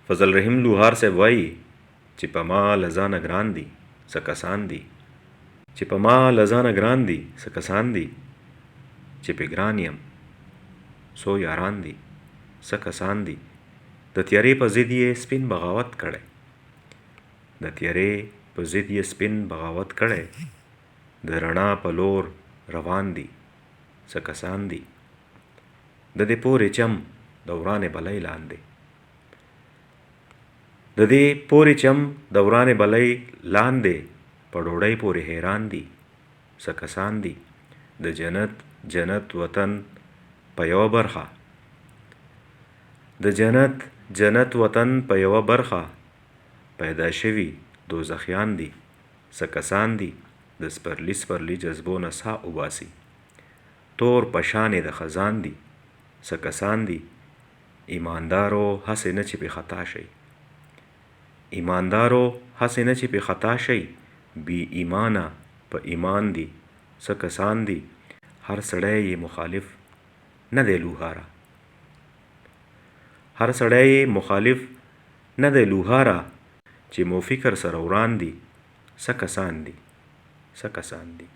فضل رحیم لوهار سے وایي چې په ما له ځانه ګران دي څه کسان دي، چې په ما له ځانه ګران دي څه کسان دي، چې پې ګران یم څو یاران دي څه کسان دي. د تیارې په ضد یې سپین بغاوت کړی، د تیارې په ضد یې سپین بغاوت کړی، د رڼا په لور روان دي څه کسان دي. د دې پورې چم د ورانې بلۍ لاندې، د دې پورې چم د ورانې بلۍ لاندې په ډوډۍ پورې حیران دي څه کسان دي. د جنت جنت وطن په یوه برخه، د جنت جنت وطن په یوه برخه پیدا شوي دوزخیان دي څه کسان دي. د سپرلي سپرلي جذبو نه ساه وباسي، تور په شانې د خزان دي څه کسان دي. ایماندارو هسې نه چې پې خطا شئ، ایماندارو هسې نه چې پې خطا شئ، بې ایمانه په ایمان دي څه کسان دي. هر سړی یې مخالف نه دی لوهاره، هر سړی یې مخالف نه دی لوهاره، چې مو فکر سره وران دي څه کسان دي څه کسان دي.